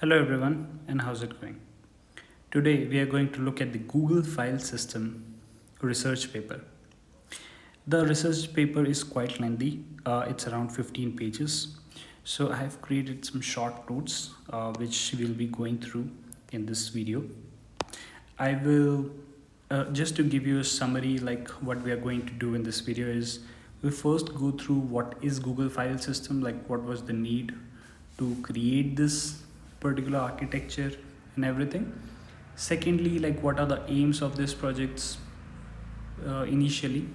Hello everyone, and how's it going? Today we are going to look at the Google File System research paper. The research paper is quite lengthy, it's around 15 pages. So I have created some short notes which we'll be going through in this video. I will just to give you a summary, like what we are going to do in this video is we first go through what is Google File System, like what was the need to create this particular architecture and everything. Secondly, like what are the aims of this projects initially,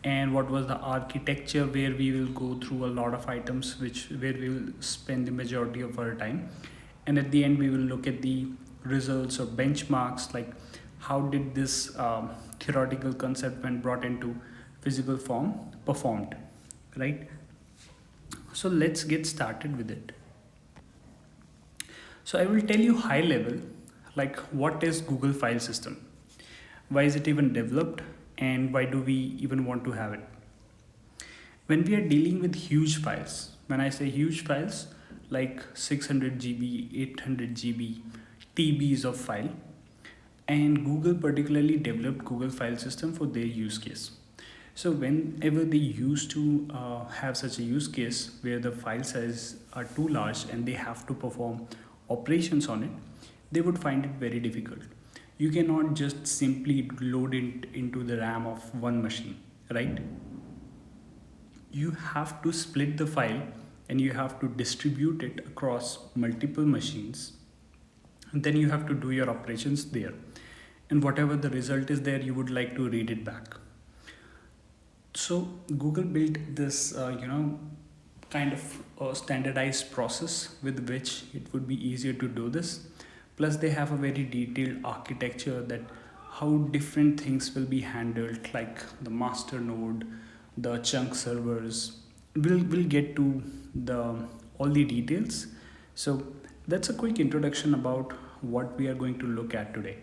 and what was the architecture where we will go through a lot of items which where we will spend the majority of our time, and at the end we will look at the results or benchmarks, like how did this theoretical concept when brought into physical form performed, right? So let's get started with it. So I will tell you high level, like what is Google File System, why is it even developed, and why do we even want to have it. When we are dealing with huge files, when I say huge files, like 600 GB, 800 GB, TBs of file, and Google particularly developed Google File System for their use case. So whenever they used to have such a use case where the file size are too large and they have to perform operations on it, they would find it very difficult. You cannot just simply load it into the RAM of one machine, right? You have to split the file and you have to distribute it across multiple machines. And then you have to do your operations there. And whatever the result is there, you would like to read it back. So Google built this, kind of a standardized process with which it would be easier to do this. Plus, they have a very detailed architecture that how different things will be handled, like the master node, the chunk servers. We'll get to the all the details. So that's a quick introduction about what we are going to look at today.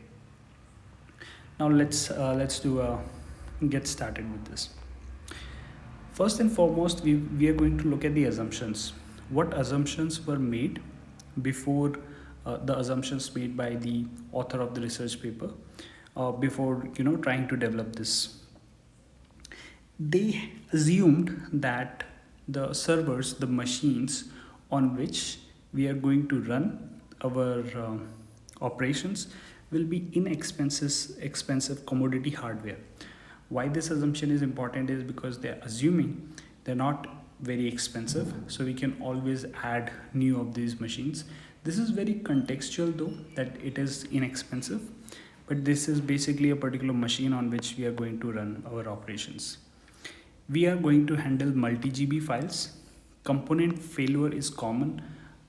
Now let's do get started with this. First and foremost, we are going to look at the assumptions. What assumptions were made before the assumptions made by the author of the research paper before trying to develop this. They assumed that the servers, the machines on which we are going to run our operations, will be expensive commodity hardware. Why this assumption is important is because they're assuming they're not very expensive, so we can always add new of these machines. This is very contextual though, that it is inexpensive, but this is basically a particular machine on which we are going to run our operations. We are going to handle multi-GB files. Component failure is common.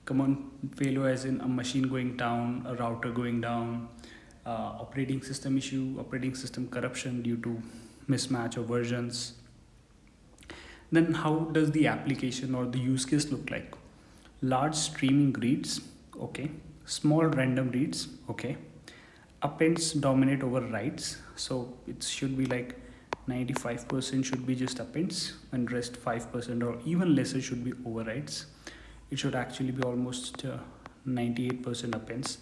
Common failure as in a machine going down, a router going down, operating system issue, operating system corruption due to mismatch of versions. Then how does the application or the use case look like? Large streaming reads, okay. Small random reads, okay. Appends dominate over writes, so it should be like 95% should be just appends and rest 5% or even lesser should be overrides. It should actually be almost 98% appends.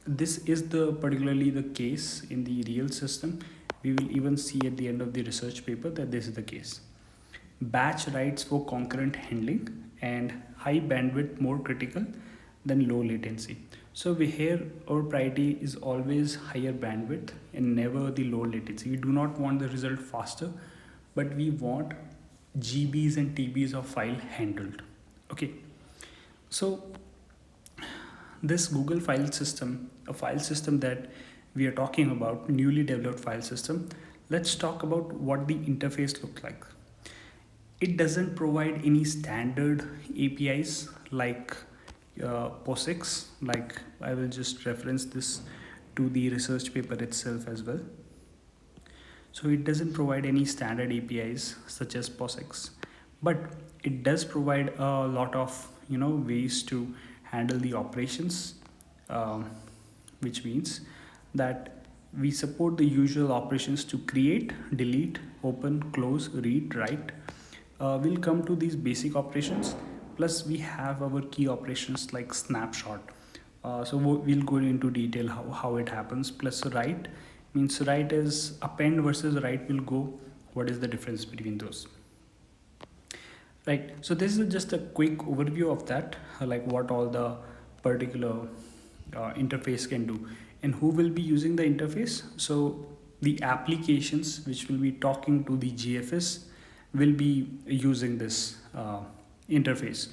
This is the particularly the case in the real system. We will even see at the end of the research paper that this is the case. Batch writes for concurrent handling, and high bandwidth more critical than low latency. So we here our priority is always higher bandwidth and never the low latency. We do not want the result faster, but we want GBs and TBs of file handled. Okay. So this Google file system, a file system that we are talking about, newly developed file system, let's talk about what the interface looks like. It doesn't provide any standard APIs like POSIX, like I will just reference this to the research paper itself as well. So it doesn't provide any standard APIs such as POSIX, but it does provide a lot of ways to handle the operations, which means that we support the usual operations to create, delete, open, close, read, write. We'll come to these basic operations. Plus we have our key operations like snapshot, So we'll go into detail how it happens. Plus write means write is append versus write will go. What is the difference between those? Right. So this is just a quick overview of that, like what all the particular interface can do and who will be using the interface. So the applications which will be talking to the GFS will be using this interface,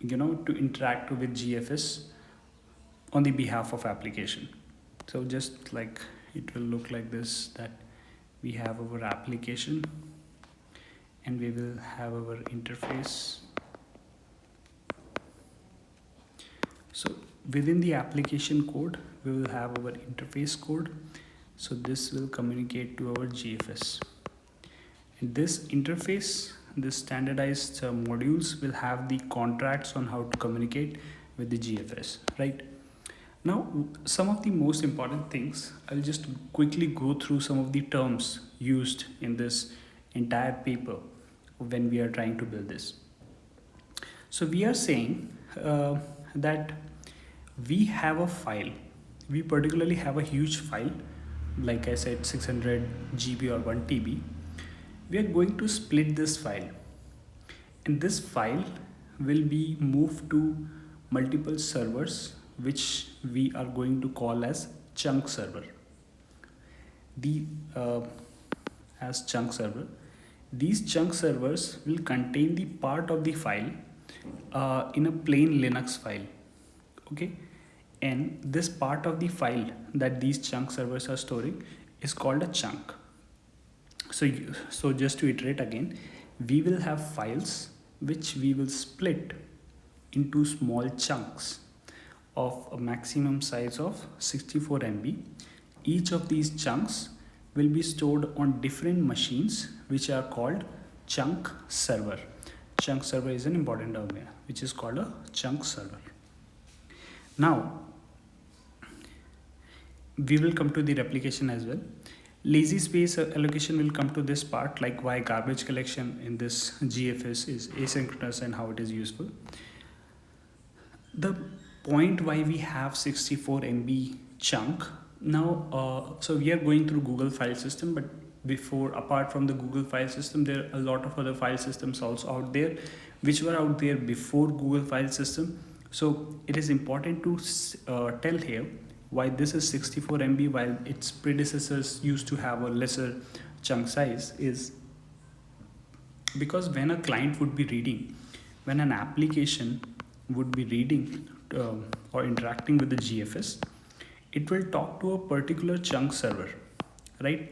to interact with GFS on the behalf of application. So just like it will look like this, that we have our application and we will have our interface. So within the application code, we will have our interface code. So this will communicate to our GFS. And this interface, this standardized modules will have the contracts on how to communicate with the GFS, right? Now, some of the most important things, I'll just quickly go through some of the terms used in this entire paper when we are trying to build this. So we are saying that we have a file. We particularly have a huge file, like I said, 600 GB or 1 TB. We are going to split this file, and this file will be moved to multiple servers, which we are going to call as chunk server. As chunk server, these chunk servers will contain the part of the file in a plain Linux file. Okay, and this part of the file that these chunk servers are storing is called a chunk. So just to iterate again, we will have files which we will split into small chunks of a maximum size of 64 MB. Each of these chunks will be stored on different machines which are called chunk server. Chunk server is an important term here, which is called a chunk server. Now, we will come to the replication as well. Lazy space allocation will come to this part, like why garbage collection in this GFS is asynchronous and how it is useful. The point why we have 64 MB chunk now, so we are going through Google file system, but apart from the Google file system, there are a lot of other file systems also out there which were out there before Google file system. So it is important to tell here why this is 64 MB while its predecessors used to have a lesser chunk size, is because when a client would be reading, when an application would be reading or interacting with the GFS, it will talk to a particular chunk server, right?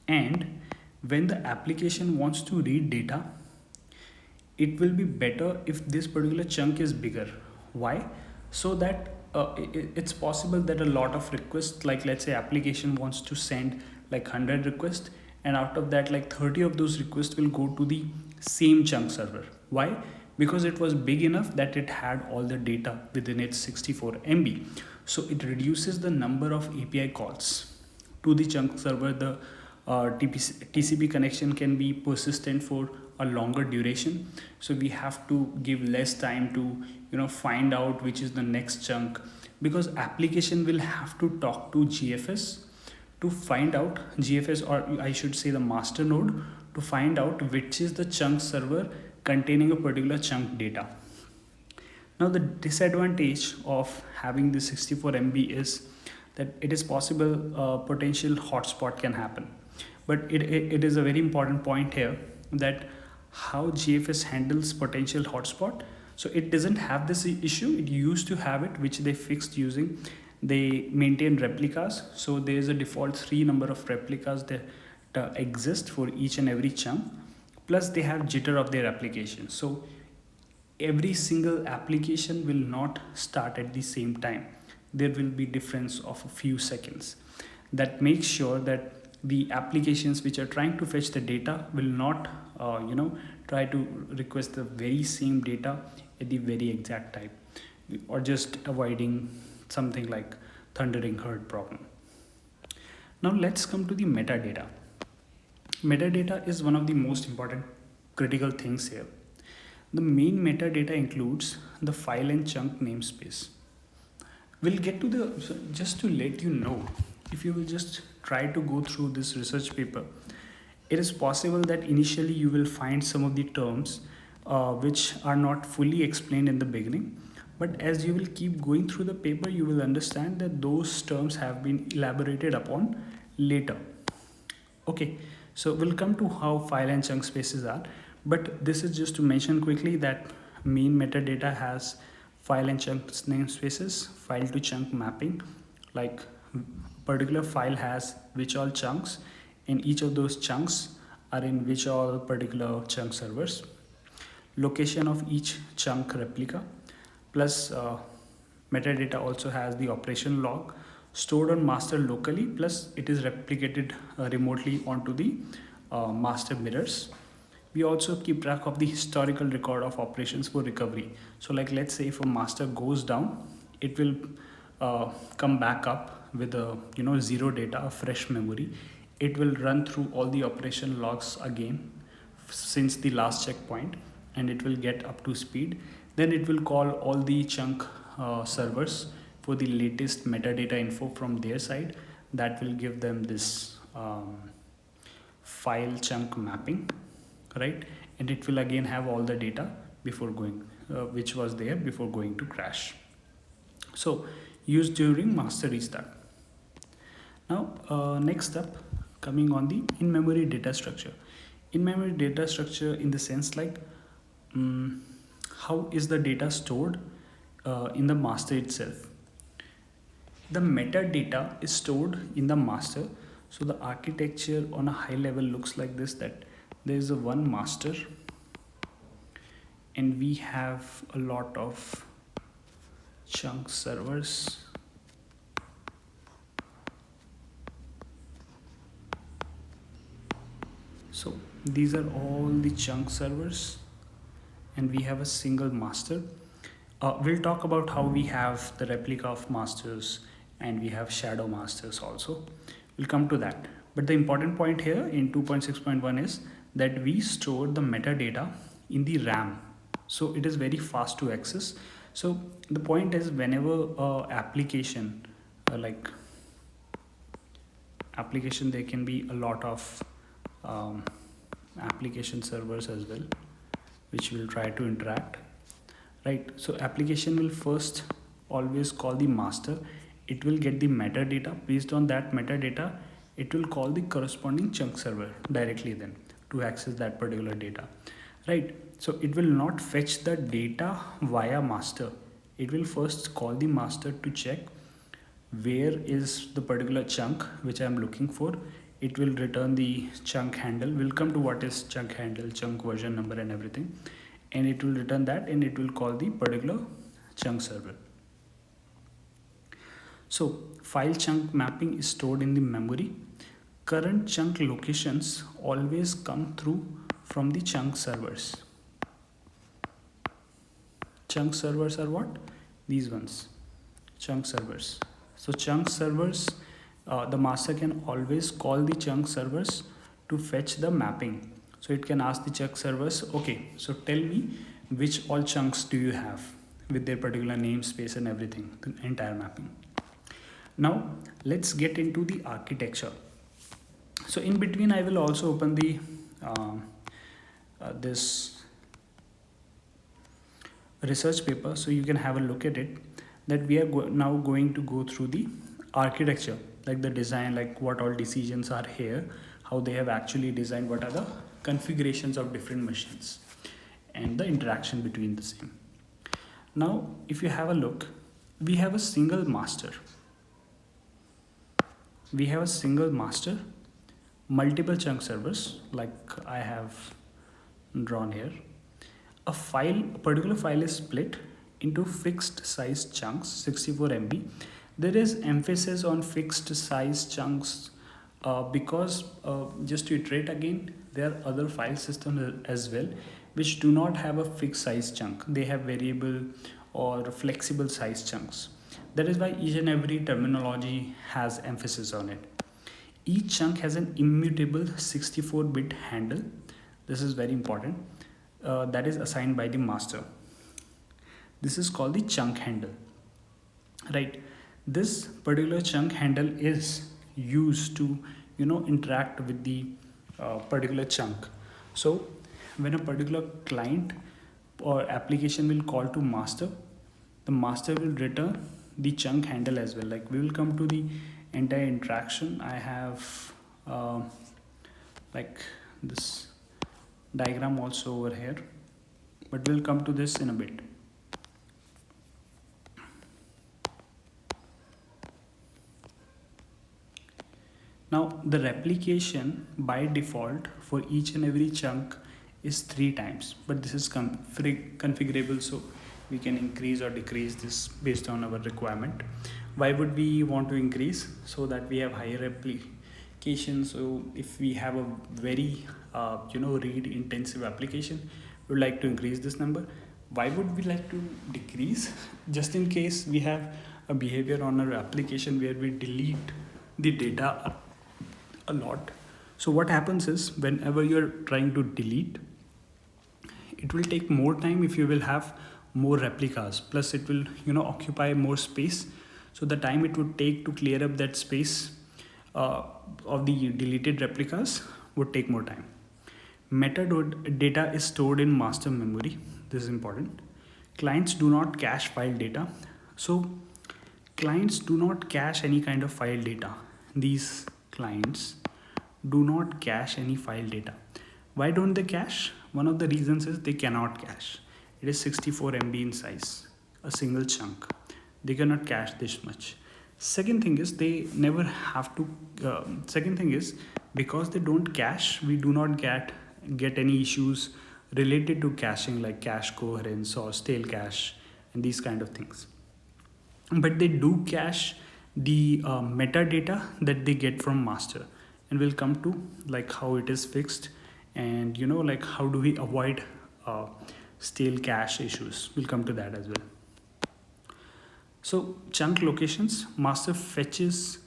And when the application wants to read data, it will be better if this particular chunk is bigger. Why? So that it's possible that a lot of requests, like let's say application wants to send like 100 requests, and out of that like 30 of those requests will go to the same chunk server. Why? Because it was big enough that it had all the data within its 64 MB. So it reduces the number of API calls to the chunk server. The TCP connection can be persistent for a longer duration, so we have to give less time to find out which is the next chunk, because application will have to talk to GFS to find out, GFS, or I should say the master node, to find out which is the chunk server containing a particular chunk data. Now the disadvantage of having the 64 MB is that it is possible potential hotspot can happen. But it is a very important point here that how GFS handles potential hotspot. So it doesn't have this issue. It used to have it, which they fixed using. They maintain replicas. So there is a default 3 number of replicas that exist for each and every chunk. Plus they have jitter of their application. So every single application will not start at the same time. There will be difference of a few seconds. That makes sure that the applications which are trying to fetch the data will not try to request the very same data at the very exact time, or just avoiding something like thundering herd problem. Now let's come to the metadata. Metadata is one of the most important critical things here. The main metadata includes the file and chunk namespace. we'll get to the, so just to let you know, if you will just try to go through this research paper, it is possible that initially you will find some of the terms which are not fully explained in the beginning, but as you will keep going through the paper you will understand that those terms have been elaborated upon later. Okay, so we'll come to how file and chunk spaces are, but this is just to mention quickly that main metadata has file and chunk namespaces, file to chunk mapping, like particular file has which all chunks, and each of those chunks are in which all particular chunk servers, location of each chunk replica, plus metadata also has the operation log stored on master locally, plus it is replicated remotely onto the master mirrors. We also keep track of the historical record of operations for recovery. So like let's say if a master goes down, it will come back up with a zero data, a fresh memory. It will run through all the operation logs again since the last checkpoint, and it will get up to speed. Then it will call all the chunk servers for the latest metadata info from their side. That will give them this file chunk mapping, right? And it will again have all the data before going, which was there before going to crash. So used during master restart. Now next up, coming on the in-memory data structure. In-memory data structure in the sense like how is the data stored in the master itself. The metadata is stored in the master. So the architecture on a high level looks like this, that there is a one master and we have a lot of chunk servers. So these are all the chunk servers and we have a single master. We'll talk about how we have the replica of masters and we have shadow masters also. We'll come to that. But the important point here in 2.6.1 is that we store the metadata in the RAM. So it is very fast to access. So the point is whenever application there can be a lot of application servers as well, which will try to interact, right? So application will first always call the master. It will get the metadata. Based on that metadata, it will call the corresponding chunk server directly then to access that particular data, right? So it will not fetch the data via master. It will first call the master to check where is the particular chunk which I am looking for. It will return the chunk handle. We'll come to what is chunk handle, chunk version number and everything. And it will return that and it will call the particular chunk server. So file chunk mapping is stored in the memory. Current chunk locations always come through from the chunk servers. Chunk servers are what? These ones, chunk servers. So chunk servers, the master can always call the chunk servers to fetch the mapping. So it can ask the chunk servers, okay, so tell me which all chunks do you have with their particular namespace and everything, the entire mapping. Now let's get into the architecture. So in between I will also open the this research paper so you can have a look at it, that we are now going to go through the architecture, like the design, like what all decisions are here, how they have actually designed, what are the configurations of different machines and the interaction between the same. Now if you have a look, we have a single master. We have a single master, multiple chunk servers like I have drawn here. A particular file is split into fixed size chunks, 64 MB. There is emphasis on fixed size chunks because just to iterate again, there are other file systems as well which do not have a fixed size chunk. They have variable or flexible size chunks. That is why each and every terminology has emphasis on it. Each chunk has an immutable 64-bit handle. This is very important. That is assigned by the master. This is called the chunk handle, right? This particular chunk handle is used to interact with the particular chunk. So when a particular client or application will call to master, the master will return the chunk handle as well. Like we will come to the entire interaction. I have like this diagram also over here, but we'll come to this in a bit. Now the replication by default for each and every chunk is 3 times, but this is configurable, so we can increase or decrease this based on our requirement. Why would we want to increase? So that we have higher application. So if we have a very read intensive application, we would like to increase this number. Why would we like to decrease? Just in case we have a behavior on our application where we delete the data a lot. So what happens is whenever you're trying to delete, it will take more time if you will have more replicas, plus it will occupy more space. So the time it would take to clear up that space of the deleted replicas would take more time. Metadata is stored in master memory. This is important. Clients do not cache file data. So clients do not cache any kind of file data. These clients do not cache any file data. Why don't they cache? One of the reasons is they cannot cache. It is 64 MB in size, a single chunk. They cannot cache this much. Second thing is they never have to. Second thing is because they don't cache, we do not get any issues related to caching like cache coherence or stale cache and these kind of things. But they do cache the metadata that they get from master, and we'll come to like how it is fixed, and like how do we avoid stale cache issues. We'll come to that as well. So chunk locations, master fetches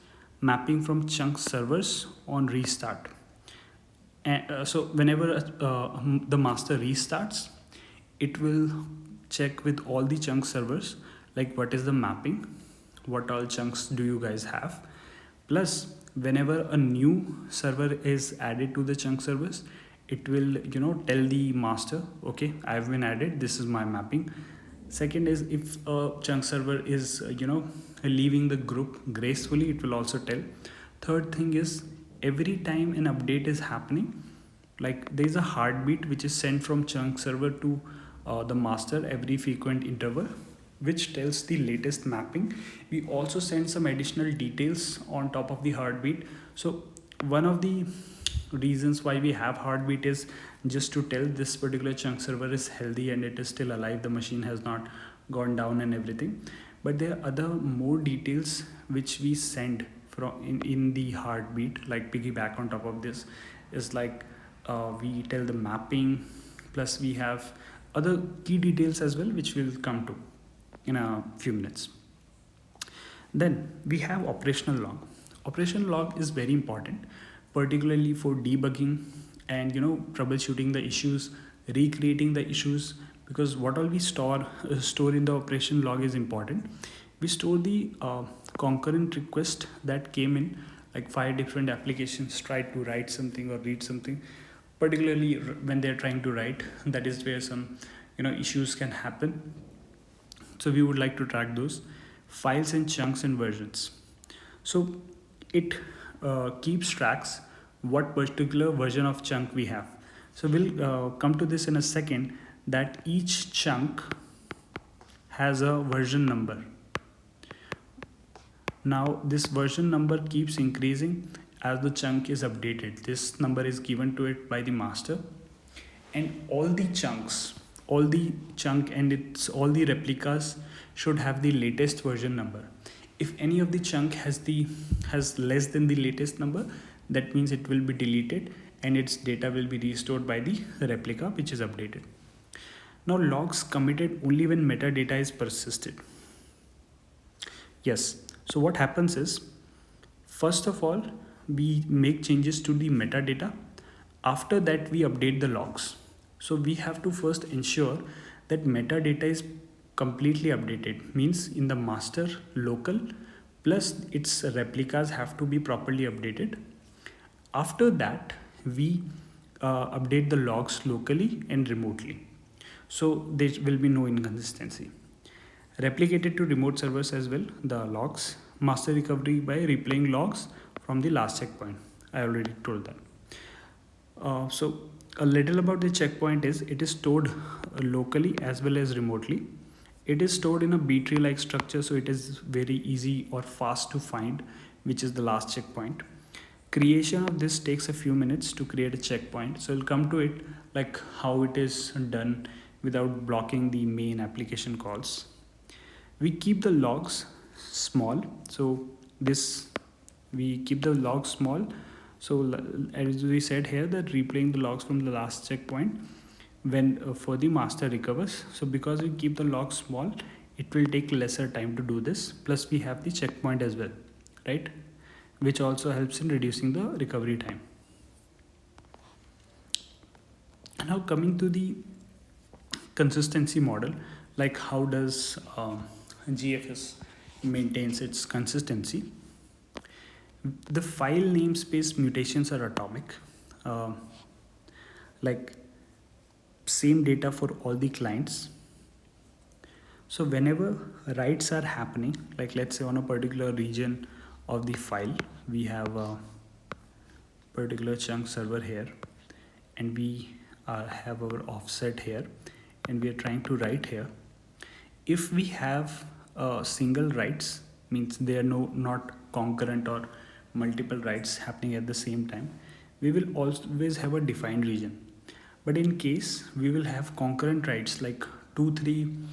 mapping from chunk servers on restart. And so whenever the master restarts, it will check with all the chunk servers, like what is the mapping, what all chunks do you guys have. Plus whenever a new server is added to the chunk servers, it will tell the master, okay, I've been added, this is my mapping. Second is if a chunk server is leaving the group gracefully, it will also tell. Third thing is every time an update is happening, like there is a heartbeat which is sent from chunk server to the master every frequent interval, which tells the latest mapping. We also send some additional details on top of the heartbeat. So one of the reasons why we have heartbeat is just to tell this particular chunk server is healthy and it is still alive, the machine has not gone down and everything. But there are other more details which we send from in the heartbeat, like piggyback on top of this is like we tell the mapping, plus we have other key details as well, which we'll come to in a few minutes. Then we have operational log. Operational log is very important, particularly for debugging and troubleshooting the issues, recreating the issues, because what all we store in the operation log is important. We store the concurrent request that came in, like 5 different applications tried to write something or read something, particularly when they're trying to write, that is where some issues can happen. So we would like to track those files and chunks and versions. So it keeps tracks what particular version of chunk we have. So we'll come to this in a second, that each chunk has a version number. Now this version number keeps increasing as the chunk is updated. This number is given to it by the master, and all the chunk and all the replicas should have the latest version number. If any of the chunk has less than the latest number, that means it will be deleted and its data will be restored by the replica which is updated. Now logs committed only when metadata is persisted. Yes, so what happens is, first of all, we make changes to the metadata. After that, we update the logs. So we have to first ensure that metadata is completely updated, means in the master local plus its replicas have to be properly updated. After that, we update the logs locally and remotely, so there will be no inconsistency. Replicated to remote servers as well, the logs. Master recovery by replaying logs from the last checkpoint. I already told that. So a little about the checkpoint is it is stored locally as well as remotely. It is stored in a B tree like structure, so it is very easy or fast to find which is the last checkpoint. Creation of this takes a few minutes to create a checkpoint, so we'll come to it like how it is done without blocking the main application calls. We keep the logs small, so this we keep the logs small. So as we said here, that replaying the logs from the last checkpoint when for the master recovers. So because we keep the logs small, it will take lesser time to do this. Plus we have the checkpoint as well, right? Which also helps in reducing the recovery time. Now coming to the consistency model, like how does GFS maintains its consistency. The file namespace mutations are atomic, uh, like same data for all the clients. So whenever writes are happening, like let's say on a particular region of the file, we have a particular chunk server here, and we have our offset here, and we are trying to write here. If we have single writes, means they are not concurrent or multiple writes happening at the same time, we will always have a defined region. But in case we will have concurrent writes, like 2-3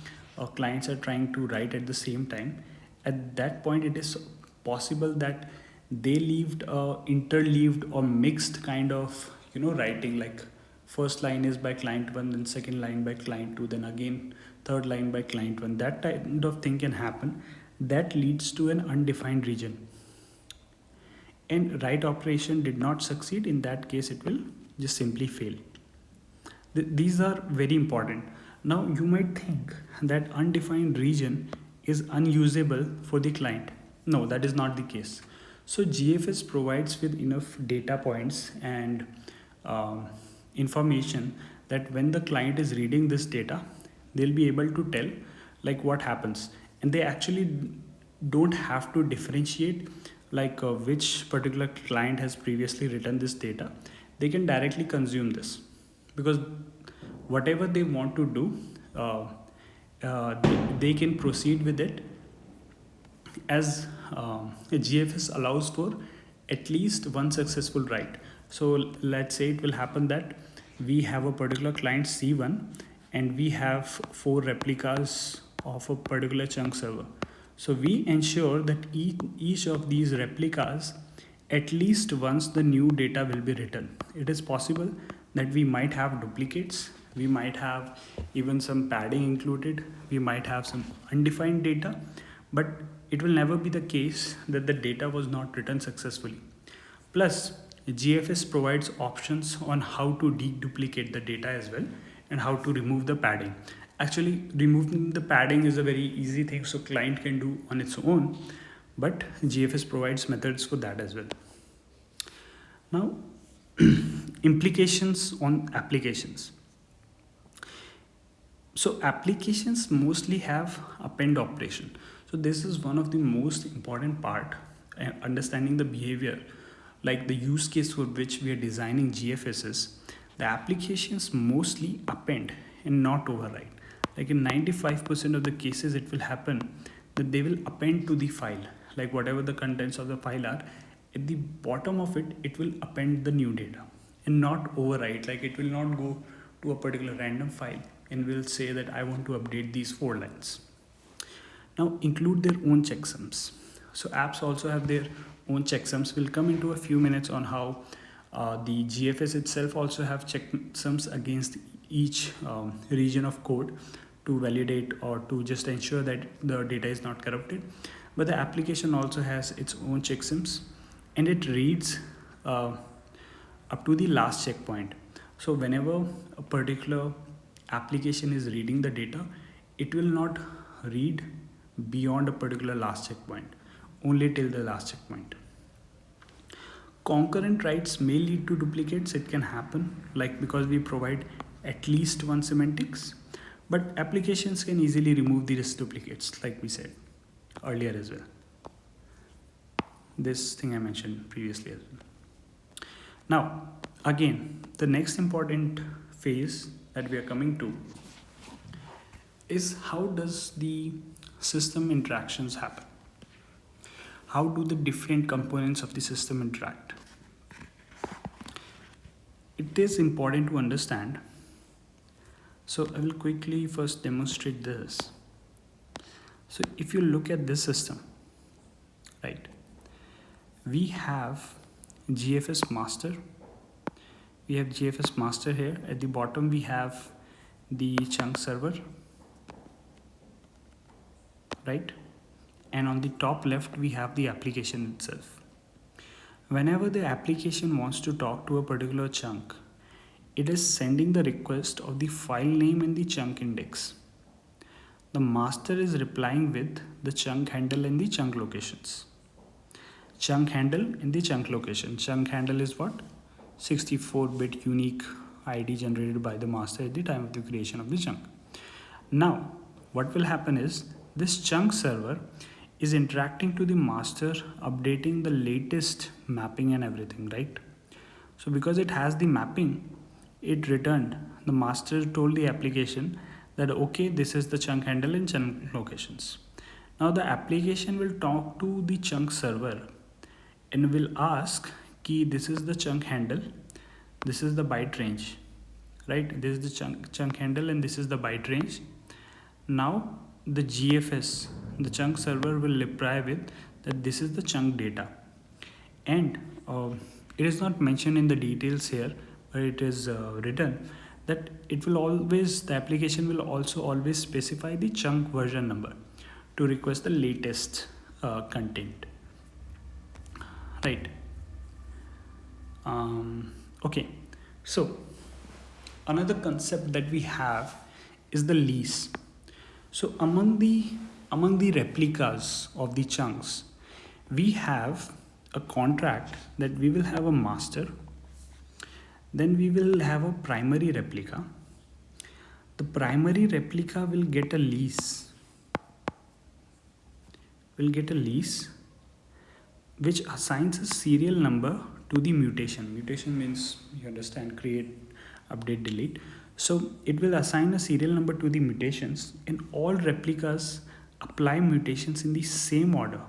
clients are trying to write at the same time, at that point it is possible that they leaved interleaved or mixed kind of writing, like first line is by client 1, then second line by client 2, then again third line by client 1. That kind of thing can happen, that leads to an undefined region, and write operation did not succeed. In that case it will just simply fail. These are very important. Now you might think that undefined region is unusable for the client. No, that is not the case. So GFS provides with enough data points and information that when the client is reading this data, they'll be able to tell like what happens, and they actually don't have to differentiate like which particular client has previously written this data. They can directly consume this, because whatever they want to do, they can proceed with it, as GFS allows for at least one successful write. So let's say it will happen that we have a particular client C1 and we have 4 replicas of a particular chunk server. So we ensure that each of these replicas, at least once the new data will be written. It is possible that we might have duplicates, we might have even some padding included, we might have some undefined data, but it will never be the case that the data was not written successfully. Plus, GFS provides options on how to deduplicate the data as well, and how to remove the padding. Actually, removing the padding is a very easy thing, so client can do on its own, but GFS provides methods for that as well. Now, implications on applications. So applications mostly have append operation. So this is one of the most important part, understanding the behavior, like the use case for which we are designing GFSs. The applications mostly append and not override. Like in 95% of the cases, it will happen that they will append to the file, like whatever the contents of the file are. At the bottom of it, it will append the new data and not overwrite. Like it will not go to a particular random file and will say that I want to update these 4 lines. Now include their own checksums. So apps also have their own checksums. We'll come into a few minutes on how the GFS itself also have checksums against each region of code to validate or to just ensure that the data is not corrupted. But the application also has its own checksums, and it reads up to the last checkpoint. So whenever a particular application is reading the data, it will not read beyond a particular last checkpoint. only till the last checkpoint. Concurrent writes may lead to duplicates. It can happen, like because we provide at least one semantics, but applications can easily remove these duplicates, like we said earlier as well. This thing I mentioned previously as well. Now, again, the next important phase that we are coming to is how does the system interactions happen? How do the different components of the system interact? It is important to understand. So I will quickly first demonstrate this. So if you look at this system, right, we have GFS master. We have GFS master here. At the bottom, we have the chunk server, right? And on the top left, we have the application itself. Whenever the application wants to talk to a particular chunk, it is sending the request of the file name and the chunk index. The master is replying with the chunk handle and the chunk locations. Chunk handle in the chunk location. Chunk handle is what? 64-bit unique ID generated by the master at the time of the creation of the chunk. Now, what will happen is this chunk server is interacting to the master, updating the latest mapping and everything, right? So because it has the mapping, it returned, the master told the application that okay, this is the chunk handle and chunk locations. Now the application will talk to the chunk server and will ask key, this is the chunk handle, this is the byte range, right? This is the chunk handle and this is the byte range. Now the GFS, the chunk server, will reply with that this is the chunk data, and it is not mentioned in the details here, but it is written that it will always, the application will also always specify the chunk version number to request the latest content, right? Okay, so another concept that we have is the lease. So among the replicas of the chunks, we have a contract that we will have a master, then we will have a primary replica. The primary replica will get a lease. Which assigns a serial number to the mutation. Mutation means, you understand, create, update, delete. So it will assign a serial number to the mutations, and all replicas apply mutations in the same order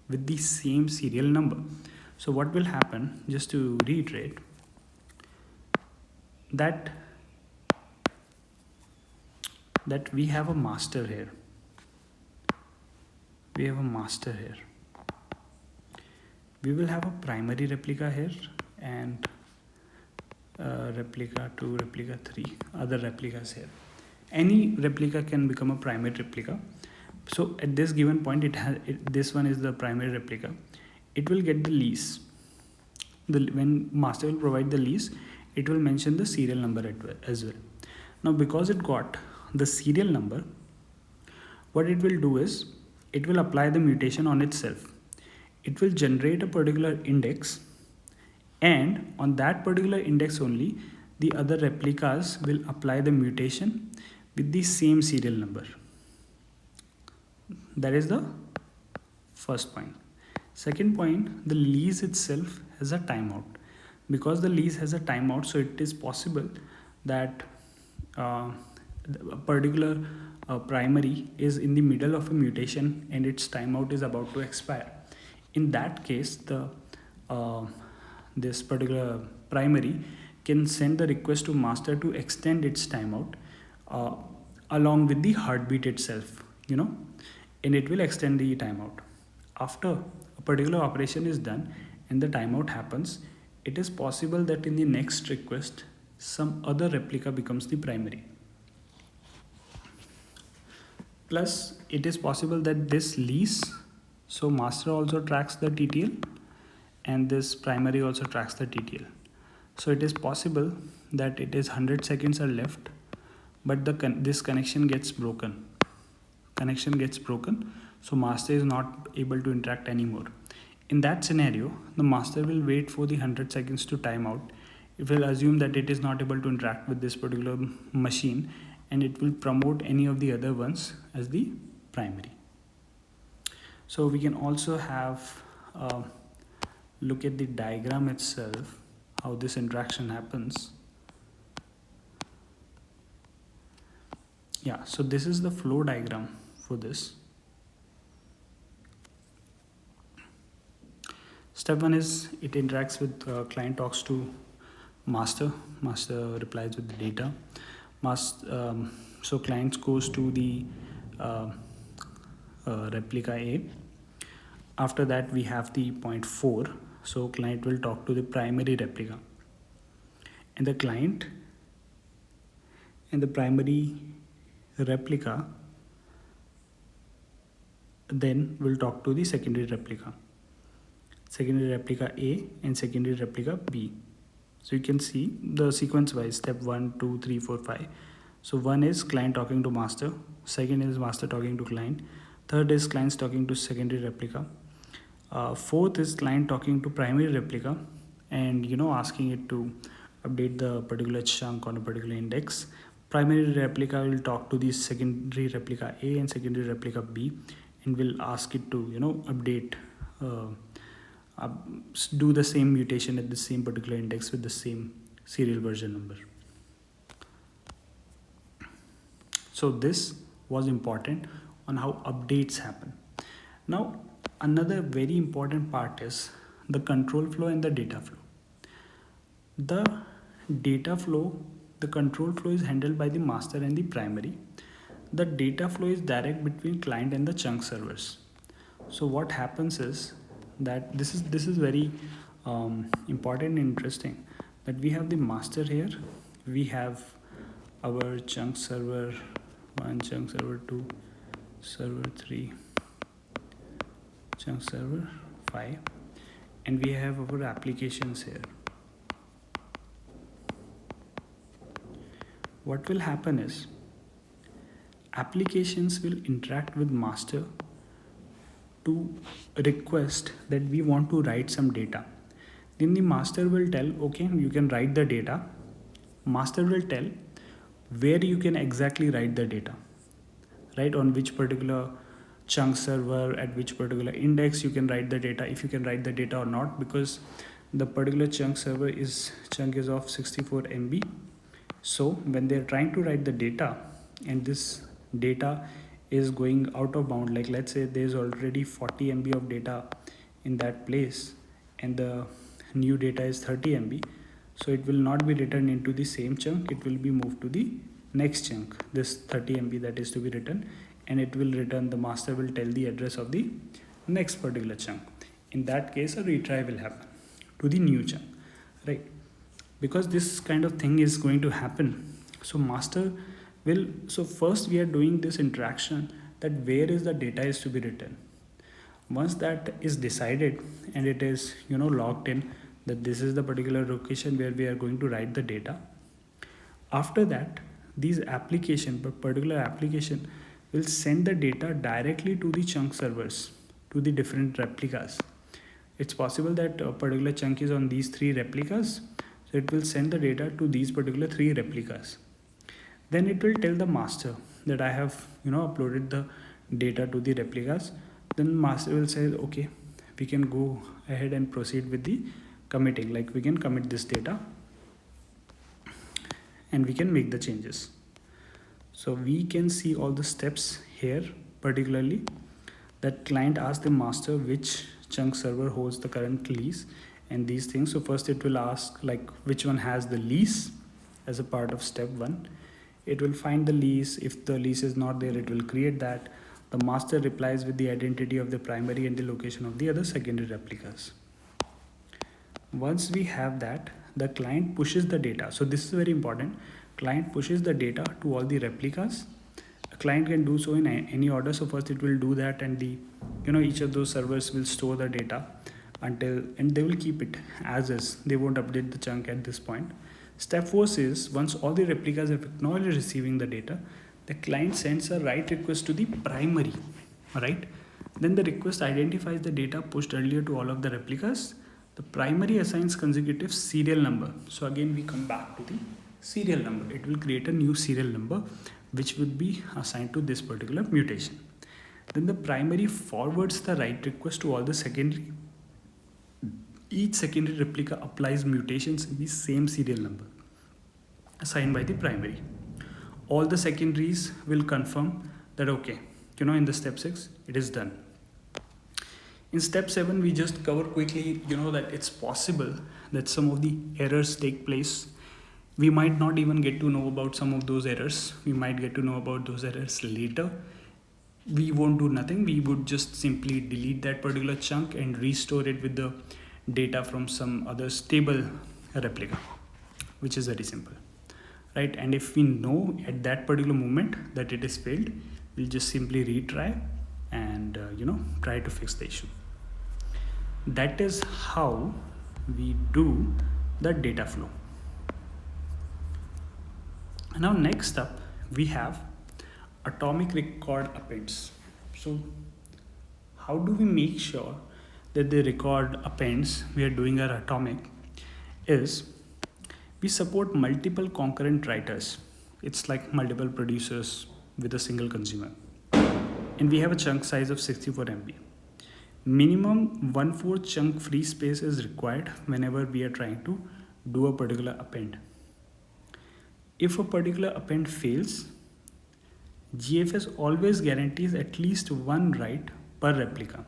with the same serial number. So what will happen, just to reiterate, that we have a master here. We will have a primary replica here, and replica 2, replica 3, other replicas here. Any replica can become a primary replica. So at this given point, this one is the primary replica. It will get the lease. When master will provide the lease, it will mention the serial number as well. Now because it got the serial number, what it will do is it will apply the mutation on itself. It will generate a particular index, and on that particular index only, the other replicas will apply the mutation with the same serial number. That is the first point. Second point, the lease itself has a timeout. Because the lease has a timeout, so it is possible that a particular primary is in the middle of a mutation and its timeout is about to expire. In that case, this particular primary can send the request to master to extend its timeout along with the heartbeat itself, and it will extend the timeout. After a particular operation is done and the timeout happens, it is possible that in the next request, some other replica becomes the primary. Plus, it is possible that this lease, so master also tracks the TTL and this primary also tracks the TTL. So it is possible that it is 100 seconds are left, but this connection gets broken. So master is not able to interact anymore. In that scenario, the master will wait for the 100 seconds to time out. It will assume that it is not able to interact with this particular machine, and it will promote any of the other ones as the primary. So we can also have look at the diagram itself, how this interaction happens. Yeah, so this is the flow diagram for this. Step 1 is it interacts with client, talks to master replies with the data. So client goes to the replica A. After that we have the point 4. So client will talk to the primary replica, and the client and the primary replica then will talk to the secondary replica A and secondary replica B. So you can see the sequence wise, step 1, 2, 3, 4, 5. So 1 is client talking to master, second is master talking to client, third is clients talking to secondary replica, fourth is client talking to primary replica and asking it to update the particular chunk on a particular index. Primary replica will talk to the secondary replica A and secondary replica B and will ask it to update, do the same mutation at the same particular index with the same serial version number. So this was important on how updates happen. Now another very important part is the control flow and the data flow. The data flow, the control flow is handled by the master and the primary. The data flow is direct between client and the chunk servers. So what happens is that this is very important and interesting, that we have the master here, we have our chunk server 1, chunk server 2, server 3, chunk server 5, and we have our applications here. What will happen is applications will interact with master to request that we want to write some data. Then the master will tell, okay, you can write the data. Master will tell where you can exactly write the data, right? On which particular chunk server, at which particular index you can write the data, if you can write the data or not, because the particular chunk server chunk is of 64 MB. So when they're trying to write the data and this data is going out of bound, like let's say there's already 40 MB of data in that place and the new data is 30 MB, so it will not be written into the same chunk, it will be moved to the next chunk, this 30 MB that is to be written, and it will return, the master will tell the address of the next particular chunk. In that case a retry will happen to the new chunk, right? Because this kind of thing is going to happen, so master will, so first we are doing this interaction that where is the data is to be written. Once that is decided and it is logged in that this is the particular location where we are going to write the data, after that these particular application will send the data directly to the chunk servers, to the different replicas. It's possible that a particular chunk is on these 3 replicas, so it will send the data to these particular 3 replicas. Then it will tell the master that I have uploaded the data to the replicas. Then master will say, okay, we can go ahead and proceed with the committing, like we can commit this data and we can make the changes. So we can see all the steps here, particularly that client asks the master which chunk server holds the current lease and these things. So first it will ask like which one has the lease as a part of step 1. It will find the lease. If the lease is not there, it will create that. The master replies with the identity of the primary and the location of the other secondary replicas. Once we have that, the client pushes the data. So this is very important. Client pushes the data to all the replicas. A client can do so in any order. So first it will do that, and the each of those servers will store the data until, and they will keep it as is. They won't update the chunk at this point. Step 4 is once all the replicas have acknowledged receiving the data, the client sends a write request to the primary, right? Then the request identifies the data pushed earlier to all of the replicas. The primary assigns consecutive serial number. So again we come back to the serial number. It will create a new serial number which would be assigned to this particular mutation. Then the primary forwards the write request to all the secondary. Each secondary replica applies mutations in the same serial number assigned by the primary. All the secondaries will confirm that okay, in the step 6 it is done. In step 7 we just cover quickly that it's possible that some of the errors take place. We might not even get to know about some of those errors. We might get to know about those errors later. We won't do nothing. We would just simply delete that particular chunk and restore it with the data from some other stable replica, which is very simple, right? And if we know at that particular moment that it is failed, we'll just simply retry and try to fix the issue. That is how we do the data flow. Now next up we have atomic record appends. So how do we make sure that the record appends we are doing our atomic is we support multiple concurrent writers. It's like multiple producers with a single consumer. And we have a chunk size of 64 MB. Minimum 1/4 chunk free space is required whenever we are trying to do a particular append. If a particular append fails, GFS always guarantees at least one write per replica.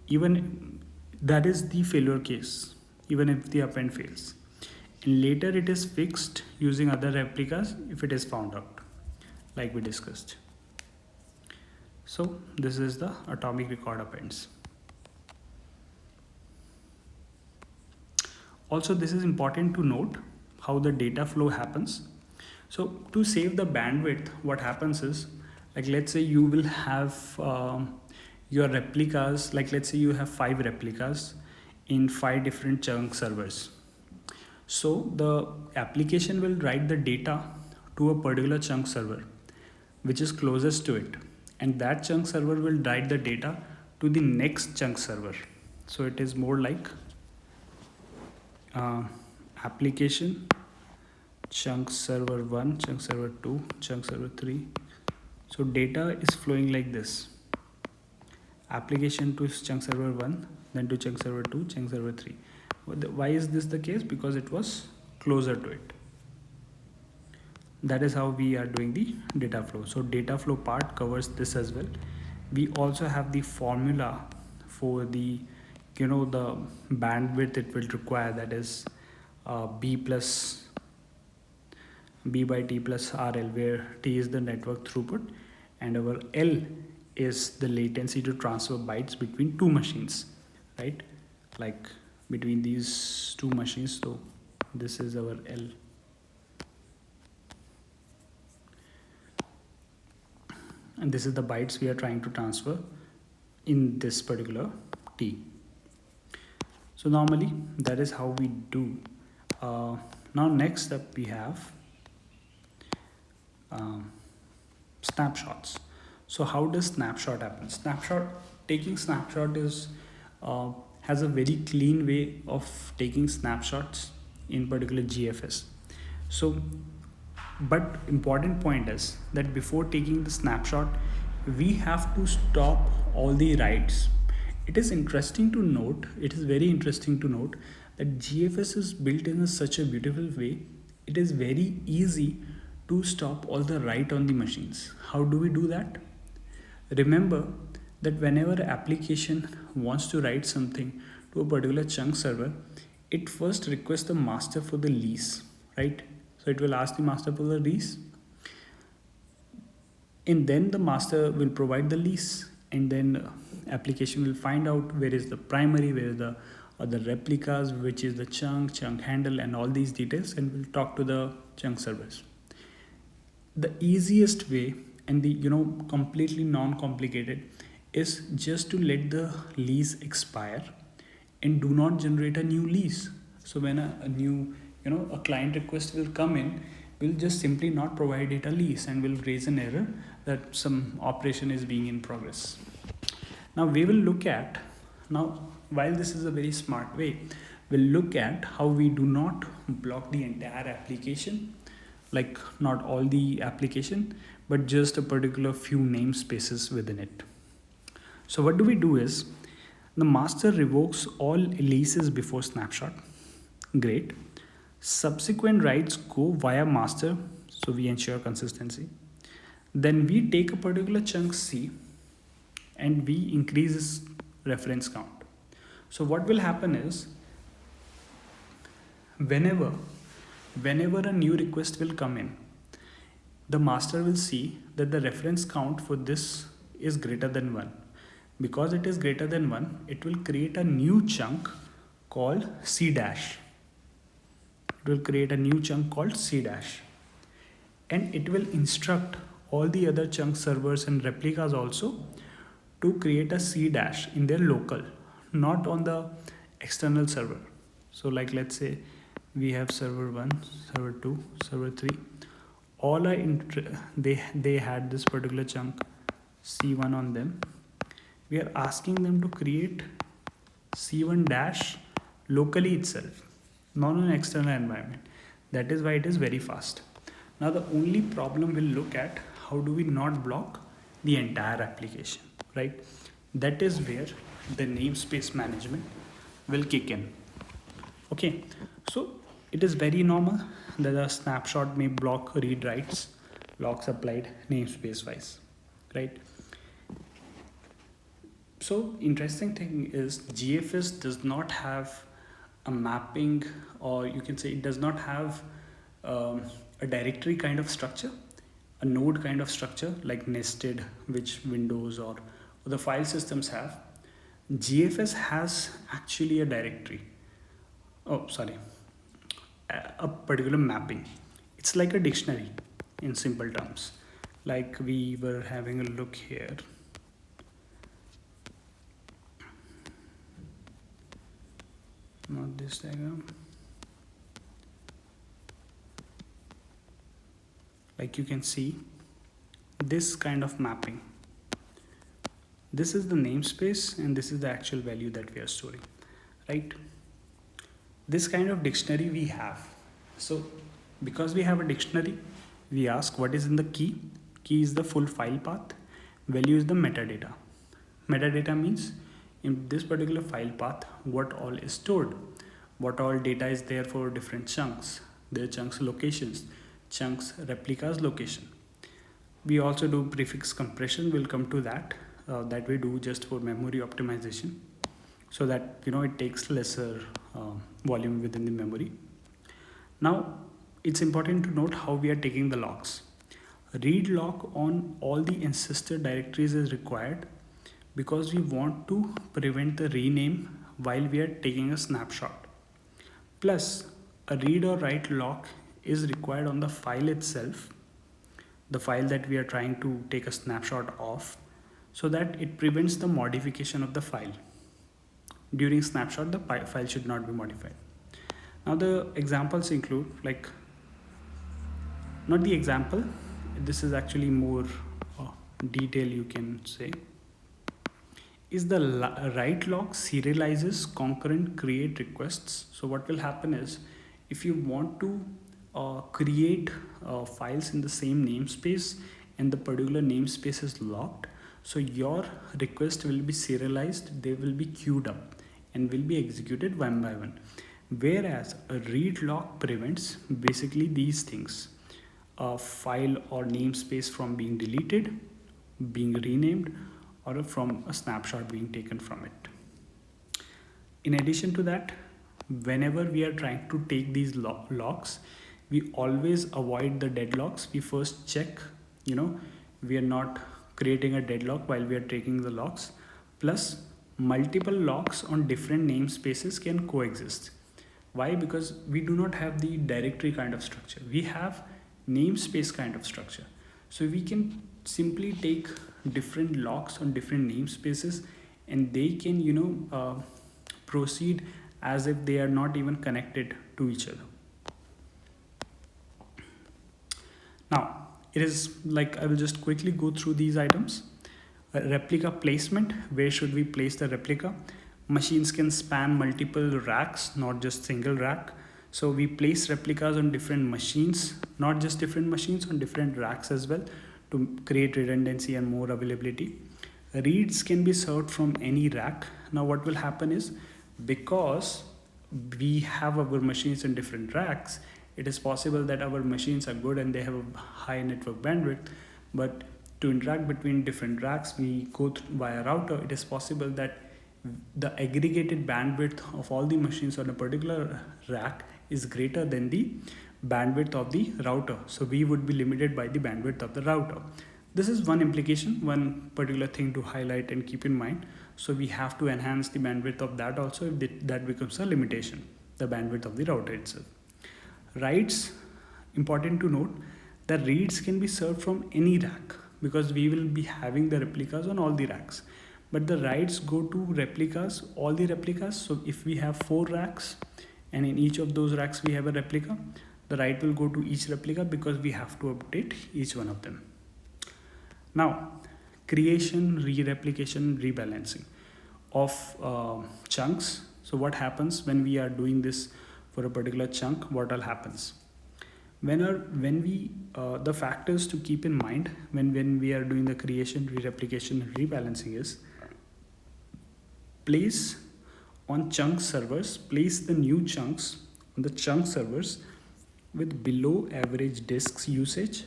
Even that is the failure case, even if the append fails. And later it is fixed using other replicas if it is found out, like we discussed. So this is the atomic record appends. Also, this is important to note how the data flow happens. So to save the bandwidth, what happens is, like let's say you will have your replicas, like let's say you have 5 replicas in 5 different chunk servers. So the application will write the data to a particular chunk server which is closest to it, and that chunk server will write the data to the next chunk server. So it is more like application chunk server 1, chunk server 2, chunk server 3. So data is flowing like this: application to chunk server 1, then to chunk server 2, chunk server 3. Why is this the case? Because it was closer to it. That is how we are doing the data flow. So data flow part covers this as well. We also have the formula for the the bandwidth it will require, that is b by t plus RL, where t is the network throughput and our L is the latency to transfer bytes between two machines, right? Like between these two machines. So this is our L. And this is the bytes we are trying to transfer in this particular T. So normally that is how we do. Now next up we have snapshots. So how does snapshot happen? Taking snapshot is has a very clean way of taking snapshots in particular GFS. So but important point is that before taking the snapshot, we have to stop all the writes. It is very interesting to note that GFS is built in such a beautiful way. It is very easy to stop all the write on the machines. How do we do that? Remember that whenever application wants to write something to a particular chunk server, it first requests the master for the lease, right? So it will ask the master for the lease, and then the master will provide the lease, and then application will find out where is the primary, where is the other replicas, which is the chunk handle, and all these details, and we'll talk to the chunk servers. The easiest way and the completely non-complicated is just to let the lease expire and do not generate a new lease. So when a new a client request will come in, we'll just simply not provide it a lease and will raise an error that some operation is being in progress. Now we will look at, now while this is a very smart way, we'll look at how we do not block the entire application, like not all the application, but just a particular few namespaces within it. So what do we do is, the master revokes all leases before snapshot. Great. Subsequent writes go via master, so we ensure consistency. Then we take a particular chunk C and we increase its reference count. So what will happen is, whenever a new request will come in, the master will see that the reference count for this is greater than 1. Because it is greater than 1, it will create a new chunk called C dash. It will create a new chunk called C dash. And it will instruct all the other chunk servers and replicas also to create a C dash in their local, not on the external server. So like let's say we have server 1, server 2, server 3. All are they had this particular chunk C1 on them. We are asking them to create C1 dash locally itself, not on an external environment. That is why it is very fast. Now the only problem we'll look at, how do we not block the entire application, right? That is where the namespace management will kick in. Okay, so it is very normal that a snapshot may block read writes, locks applied namespace wise, right? So interesting thing is GFS does not have a mapping, or you can say it does not have a directory kind of structure, a node kind of structure like nested, which Windows or the file systems have. GFS has actually a directory. Oh, sorry. A particular mapping. It's like a dictionary in simple terms. Like we were having a look here. Not this diagram. Like you can see this kind of mapping. This is the namespace and this is the actual value that we are storing, right? This kind of dictionary we have. So because we have a dictionary, we ask what is in the key. Key is the full file path. Value is the metadata. Metadata means in this particular file path, what all is stored, what all data is there for different chunks, their chunks locations, chunks replicas location. We also do prefix compression. We'll come to that. That we do just for memory optimization, so that it takes lesser volume within the memory. Now it's important to note how we are taking the locks. Read lock on all the ancestor directories is required because we want to prevent the rename while we are taking a snapshot. Plus, a read or write lock is required on the file itself, the file that we are trying to take a snapshot of, so that it prevents the modification of the file. During snapshot, the file should not be modified. Now the examples include, like, not the example, this is actually more detail you can say, is the write lock serializes concurrent create requests. So what will happen is, if you want to create files in the same namespace and the particular namespace is locked, so your request will be serialized, they will be queued up and will be executed one by one. Whereas a read lock prevents basically these things, a file or namespace from being deleted, being renamed, or from a snapshot being taken from it. In addition to that, whenever we are trying to take these locks, we always avoid the deadlocks. We first check, we are not creating a deadlock while we are taking the locks. Plus, multiple locks on different namespaces can coexist. Why? Because we do not have the directory kind of structure. We have namespace kind of structure. So we can simply take different locks on different namespaces and they can, proceed as if they are not even connected to each other. Now, it is like, I will just quickly go through these items. Replica placement, where should we place the replica? Machines can span multiple racks, not just single rack. So we place replicas on different machines, not just different machines, on different racks as well, to create redundancy and more availability. Reads can be served from any rack. Now what will happen is, because we have our machines in different racks, it is possible that our machines are good and they have a high network bandwidth, but to interact between different racks, we go via router. It is possible that the aggregated bandwidth of all the machines on a particular rack is greater than the bandwidth of the router. So we would be limited by the bandwidth of the router. This is one implication, one particular thing to highlight and keep in mind. So we have to enhance the bandwidth of that also if that becomes a limitation, the bandwidth of the router itself. Writes, important to note, the reads can be served from any rack because we will be having the replicas on all the racks. But the writes go to replicas, all the replicas. So if we have 4 racks and in each of those racks we have a replica, the write will go to each replica because we have to update each one of them. Now, creation, re-replication, rebalancing of chunks. So what happens when we are doing this for a particular chunk? What all happens? When we the factors to keep in mind when we are doing the creation, re-replication, and rebalancing is, place on chunk servers, place the new chunks on the chunk servers with below average disks usage.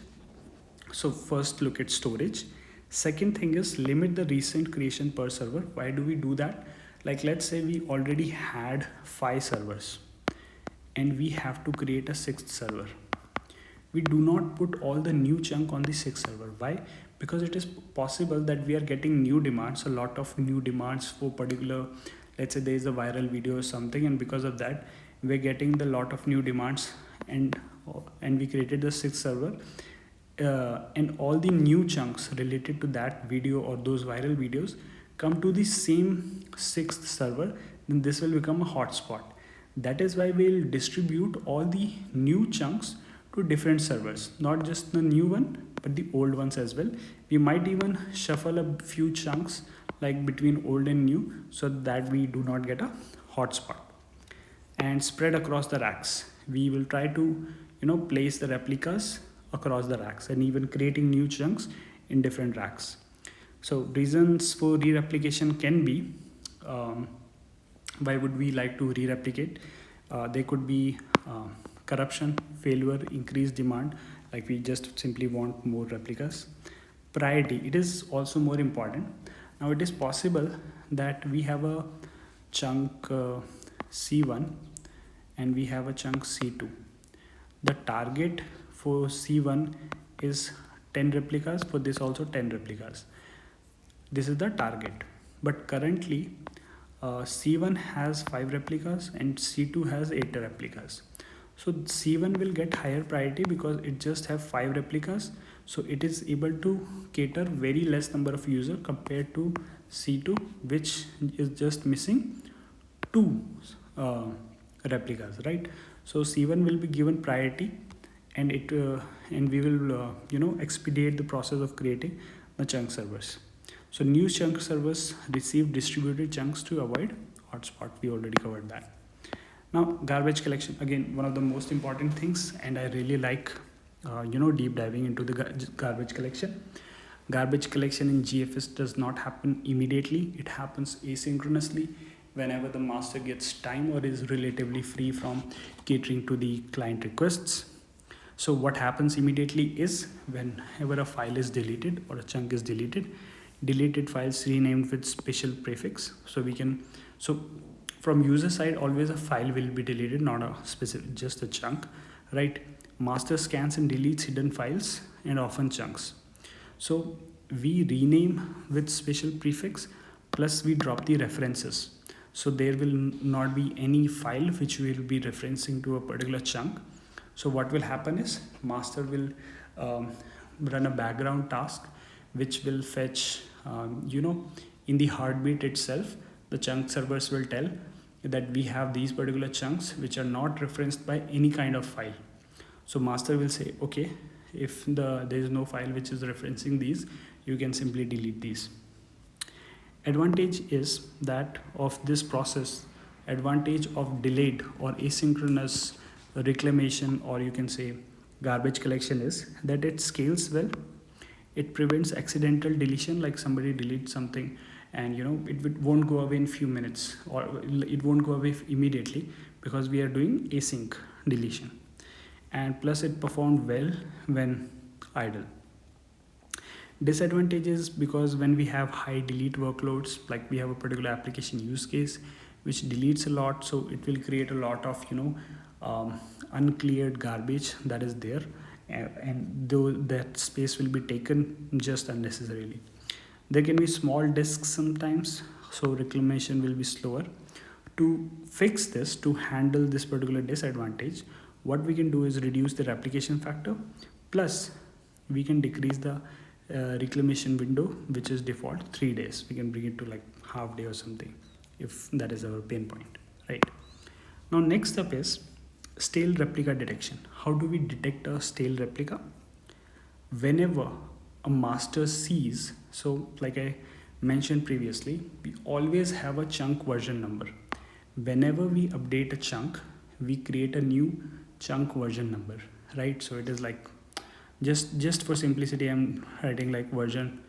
So first look at storage. Second thing is, limit the recent creation per server. Why do we do that? Like, let's say we already had 5 servers and we have to create a 6th server. We do not put all the new chunk on the 6th server. Why? Because it is possible that we are getting new demands, a lot of new demands for particular, let's say there is a viral video or something, and because of that we're getting the lot of new demands, and we created the 6th server, and all the new chunks related to that video or those viral videos come to the same 6th server, then this will become a hotspot. That is why we'll distribute all the new chunks to different servers, not just the new one but the old ones as well. We might even shuffle a few chunks like between old and new so that we do not get a hotspot. And spread across the racks, we will try to place the replicas across the racks and even creating new chunks in different racks. So reasons for re-replication can be, why would we like to re-replicate? There could be corruption, failure, increased demand, like we just simply want more replicas. Priority, it is also more important. Now it is possible that we have a chunk C1 and we have a chunk C2. The target for C1 is 10 replicas, for this also 10 replicas. This is the target. But currently C1 has 5 replicas and C2 has 8 replicas. So C1 will get higher priority because it just have 5 replicas. So it is able to cater very less number of users compared to C2, which is just missing 2 replicas, right? So C1 will be given priority, and we will expedite the process of creating the chunk servers. So new chunk servers receive distributed chunks to avoid hotspot. We already covered that. Now garbage collection, again one of the most important things, and I really like deep diving into the garbage collection. Garbage collection in GFS does not happen immediately. It happens asynchronously whenever the master gets time or is relatively free from catering to the client requests. So what happens immediately is, whenever a file is deleted or a chunk is deleted, deleted files renamed with special prefix. So from user side, always a file will be deleted, not a specific, just a chunk, right? Master scans and deletes hidden files and often chunks. So we rename with special prefix, plus we drop the references. So there will not be any file which will be referencing to a particular chunk. So what will happen is, master will run a background task which will fetch, in the heartbeat itself, the chunk servers will tell that we have these particular chunks which are not referenced by any kind of file. So master will say, okay, if there is no file which is referencing these, you can simply delete these. Advantage is that of this process, advantage of delayed or asynchronous reclamation, or you can say garbage collection, is that it scales well. It prevents accidental deletion, like somebody deletes something and it won't go away in few minutes, or it won't go away immediately, because we are doing async deletion. And plus it performed well when idle. Disadvantages, because when we have high delete workloads, like we have a particular application use case which deletes a lot, so it will create a lot of uncleared garbage that is there, and though that space will be taken just unnecessarily. There can be small disks sometimes, so reclamation will be slower. To fix this, to handle this particular disadvantage, what we can do is reduce the replication factor, plus we can decrease the reclamation window, which is default 3 days. We can bring it to like half day or something, if that is our pain point, right? Now next up is stale replica detection. How do we detect a stale replica? Whenever a master sees, so like I mentioned previously, we always have a chunk version number. Whenever we update a chunk, we create a new chunk version number, right? So it is like, just for simplicity, I'm writing like version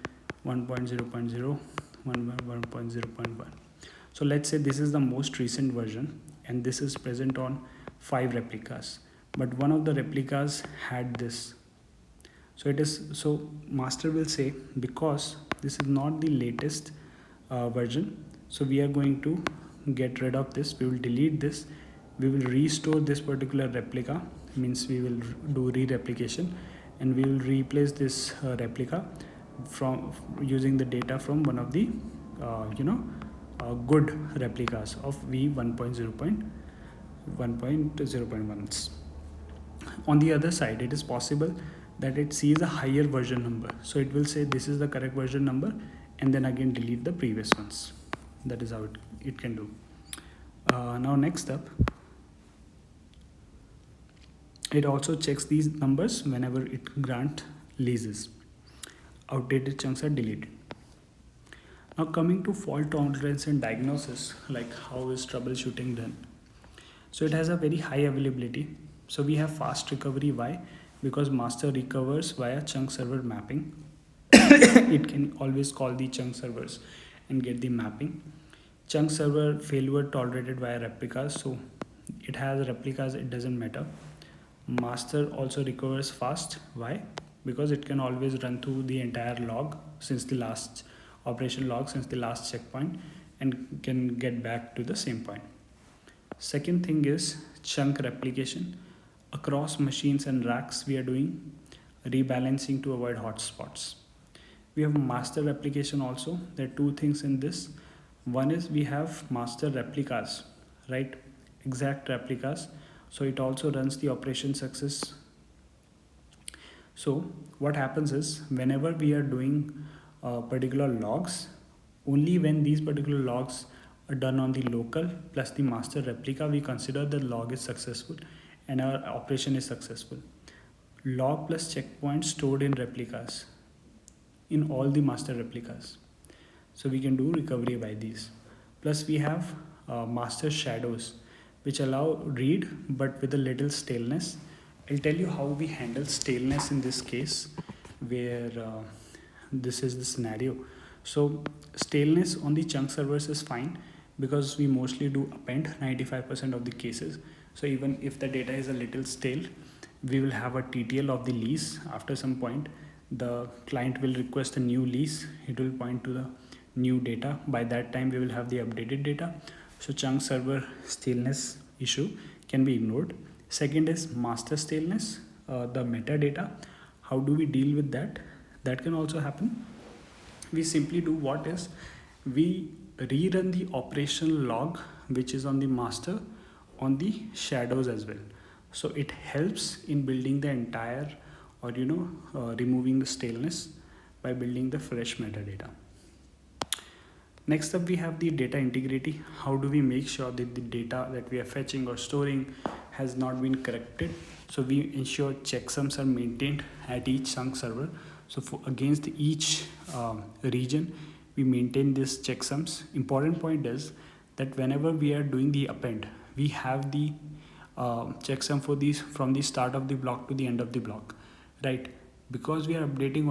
1.0.0, 1.0.1. So let's say this is the most recent version, and this is present on 5 replicas, but one of the replicas had this. So master will say, because this is not the latest version, so we are going to get rid of this. We will delete this. We will restore this particular replica, means we will do re-replication, and we will replace this replica from using the data from one of the good replicas of v 1.0.1. On the other side, it is possible that it sees a higher version number, so it will say this is the correct version number, and then again delete the previous ones. That is how it can do. Now next up, it also checks these numbers whenever it grants leases. Outdated chunks are deleted. Now coming to fault tolerance and diagnosis, like how is troubleshooting done? So it has a very high availability. So we have fast recovery. Why? Because master recovers via chunk server mapping. It can always call the chunk servers and get the mapping. Chunk server failure tolerated via replicas. So it has replicas, it doesn't matter. Master also recovers fast. Why? Because it can always run through the entire log since the last operation log, since the last checkpoint, and can get back to the same point. Second thing is chunk replication. Across machines and racks, we are doing rebalancing to avoid hotspots. We have master replication also. There are two things in this. One is we have master replicas, right? Exact replicas. So it also runs the operation success. So what happens is, whenever we are doing particular logs, only when these particular logs are done on the local plus the master replica, we consider the log is successful and our operation is successful. Log plus checkpoint stored in replicas, in all the master replicas. So we can do recovery by these. Plus we have master shadows, which allow read but with a little staleness. I'll tell you how we handle staleness in this case, where this is the scenario. So staleness on the chunk servers is fine, because we mostly do append 95% of the cases. So even if the data is a little stale, we will have a TTL of the lease. After some point, the client will request a new lease. It will point to the new data. By that time, we will have the updated data. So chunk server staleness issue can be ignored. Second is master staleness, the metadata. How do we deal with that? That can also happen. We simply do what is, we rerun the operational log which is on the master on the shadows as well. So it helps in building the entire, or removing the staleness by building the fresh metadata. Next up, we have the data integrity. How do we make sure that the data that we are fetching or storing has not been corrupted? So we ensure checksums are maintained at each chunk server. So against each region, we maintain this checksums. Important point is that whenever we are doing the append, we have the checksum for these from the start of the block to the end of the block, right? Because we are updating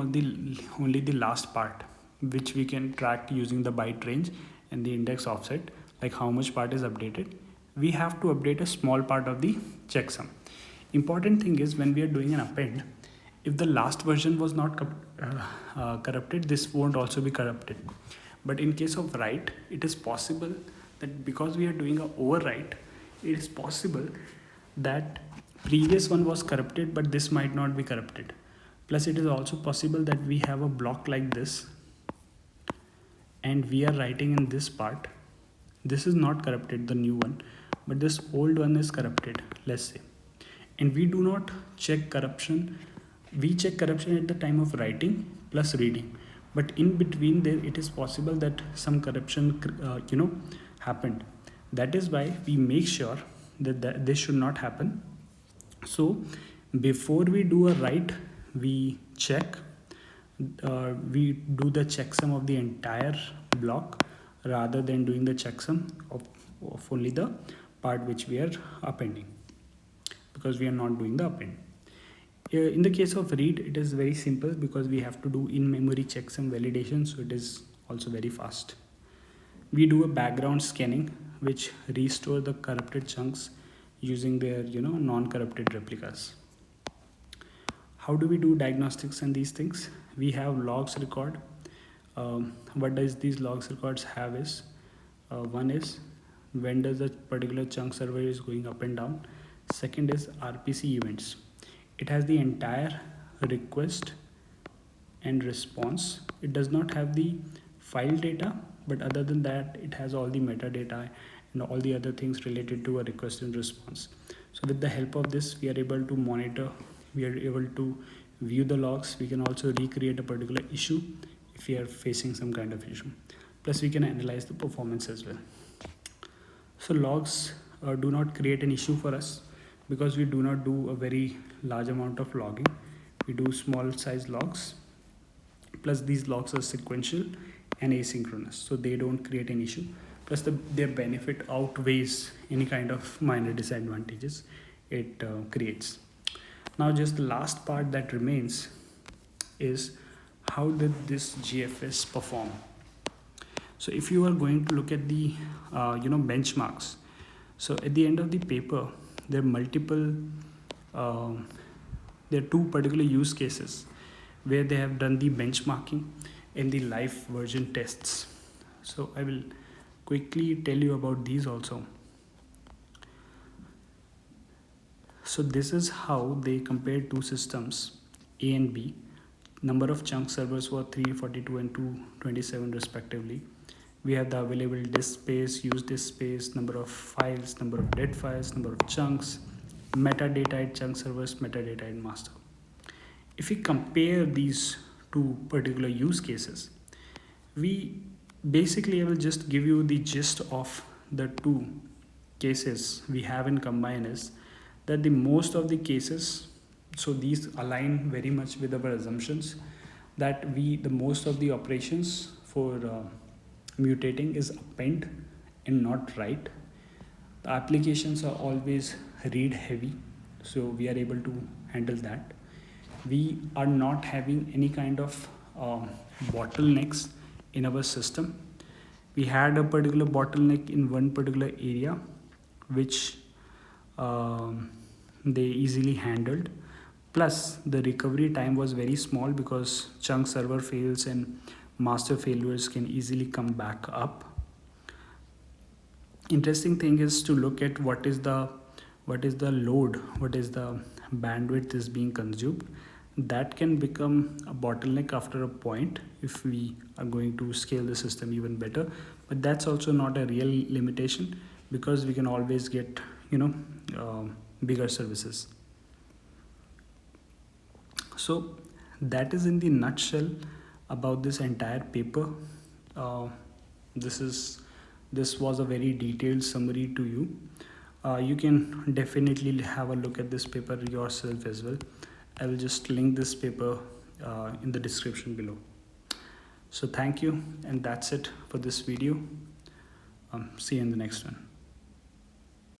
only the last part, which we can track using the byte range and the index offset, like how much part is updated. We have to update a small part of the checksum. Important thing is when we are doing an append, if the last version was not corrupted, this won't also be corrupted. But in case of write, it is possible that because we are doing a overwrite, it is possible that previous one was corrupted, but this might not be corrupted. Plus, it is also possible that we have a block like this, and we are writing in this part. This is not corrupted, the new one, but this old one is corrupted, let's say. And we do not check corruption. We check corruption at the time of writing plus reading. But in between there, it is possible that some corruption, happened. That is why we make sure that this should not happen. So before we do a write, we check, we do the checksum of the entire block rather than doing the checksum of only the part which we are appending, because we are not doing the append. In the case of read, it is very simple because we have to do in-memory checksum validation, so it is also very fast. We do a background scanning which restore the corrupted chunks using their non-corrupted replicas. How do we do diagnostics and these things? We have logs record. What does these logs records have is, one is when does a particular chunk server is going up and down. Second is RPC events. It has the entire request and response. It does not have the file data, but other than that, it has all the metadata and all the other things related to a request and response. So with the help of this, we are able to monitor, we are able to view the logs. We can also recreate a particular issue if we are facing some kind of issue. Plus we can analyze the performance as well. So logs do not create an issue for us because we do not do a very large amount of logging. We do small size logs. Plus these logs are sequential and asynchronous, so they don't create an issue. Plus their benefit outweighs any kind of minor disadvantages it creates. Now just the last part that remains is how did this GFS perform? So if you are going to look at the benchmarks, so at the end of the paper there are multiple there are two particular use cases where they have done the benchmarking and the live version tests. So I will quickly tell you about these also. So this is how they compare two systems, A and B. Number of chunk servers were 342 and 227 respectively. We have the available disk space, used disk space, number of files, number of dead files, number of chunks, metadata at chunk servers, metadata in master. If we compare these two particular use cases, we basically, I will just give you the gist of the two cases we have in combine is that the most of the cases, so these align very much with our assumptions that the most of the operations for mutating is append and not write. The applications are always read heavy, so we are able to handle that. We are not having any kind of bottlenecks in our system. We had a particular bottleneck in one particular area which they easily handled. Plus the recovery time was very small because chunk server fails and master failures can easily come back up. Interesting thing is to look at what is the load, what is the bandwidth is being consumed. That can become a bottleneck after a point if we are going to scale the system even better, but that's also not a real limitation because we can always get bigger services. So that is in the nutshell about this entire paper. This was a very detailed summary to you. You can definitely have a look at this paper yourself as well. I will just link this paper in the description below. So thank you, and that's it for this video. See you in the next one.